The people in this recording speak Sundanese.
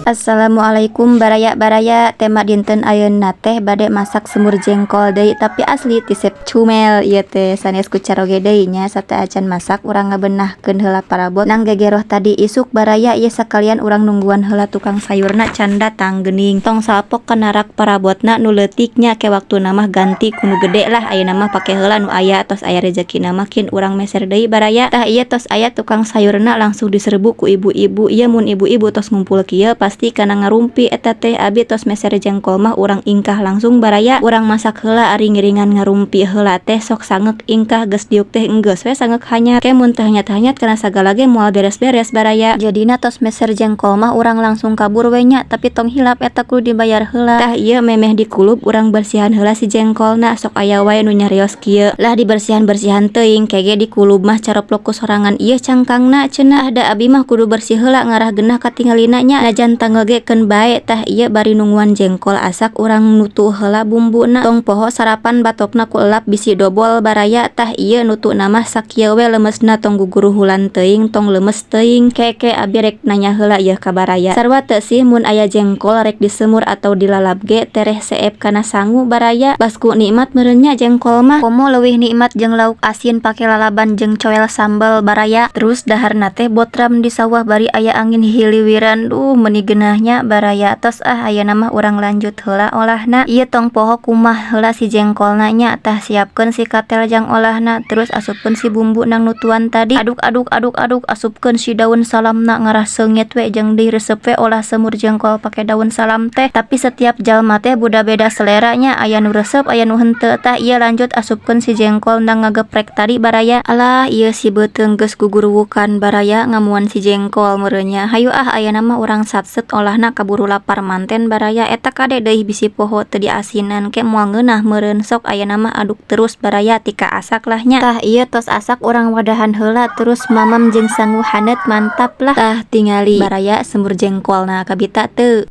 Assalamualaikum baraya-baraya. Tema dinten ayeuna teh bade masak semur jengkol deui tapi asli ti Sep Cumel. Ieu teh sanes ku caroge deui nya sate acan masak urang ngabeunahkeun heula parabot nang gegeroh tadi isuk baraya ieu sakalian urang nungguan heula tukang sayurna can datang geuning. Tong salpok kana rak parabotna nu leutik nya ke waktuna mah ganti ku nu gede lah ayeuna mah pake heula nu aya tos aya rezekina makin urang meser deui baraya. Tah ieu tos aya tukang sayurna langsung diserbu ku ibu-ibu. Ieu mun ibu-ibu tos ngumpul kieu pasti kana ngarumpi eta teh abi tos meser jengkol mah urang ingkah langsung baraya urang masak heula ari ngiringan ngarumpi heula teh sok sangek ingkah geus diuk teh enggeus we sangek hanyat ke mun teh hanyat-hanyat kana sagala ge moal beres-beres baraya jadina tos meser jengkol mah urang langsung kabur we nya tapi tong hilap eta kudu dibayar heula tah ieu memeh dikulub urang bersihan heula si jengkolna sok aya wae nu nyarios kieu lah dibersihan-bersihan teuing kege dikulub mah caroplok ku sorangan ieu cangkangna cenah da abi mah kudu bersih heula ngarah geunah katingalina nya najan ngegekeun bae tah ieu bari nungguan jengkol asak urang nutu heula bumbuna tong poho sarapan batokna ku elap bisi dobol baraya tah ieu nutu mah sakieu we lemesna tong guguru hulan teuing tong lemes teuing keke abi rek nanya heula ieu ka baraya sarua teu sih mun aya jengkol rek disemur atau dilalap ge tereh seep kana sangu baraya basku nikmat meureun nya jengkol mah komo leuwih nikmat jeung lauk asin pake lalaban jeung coel sambal baraya terus daharna teh botram di sawah bari aya angin hiliwiran meuni geunahnya baraya tos ayeuna mah urang lanjut heula olahna ieu tong poho kumah heula si jengkolna nya tah siapkeun si katel jang olahna terus asupkeun si bumbu nang nutuan tadi aduk asupkeun si daun salamna ngarah seungit we jeung diresep we olah semur jengkol pake daun salam teh tapi setiap jalma teh buda beda selera nya aya nu resep aya nu henteu tah ieu lanjut asupkeun si jengkol nang ngageprek tadi baraya alah ieu si beuteung geus guguruwukan baraya ngamuan si jengkol meureun nya hayu ayeuna mah urang satset olahna kaburu lapar manten baraya eta kade deui bisi poho teu diasinan ke moal ngeunah meureun sok ayeuna mah aduk terus baraya tika asak lah nya tah ieu tos asak urang wadahan heula terus mamam jeung sangu haneut mantap lah tah tingali baraya semur jengkolna kabita teu.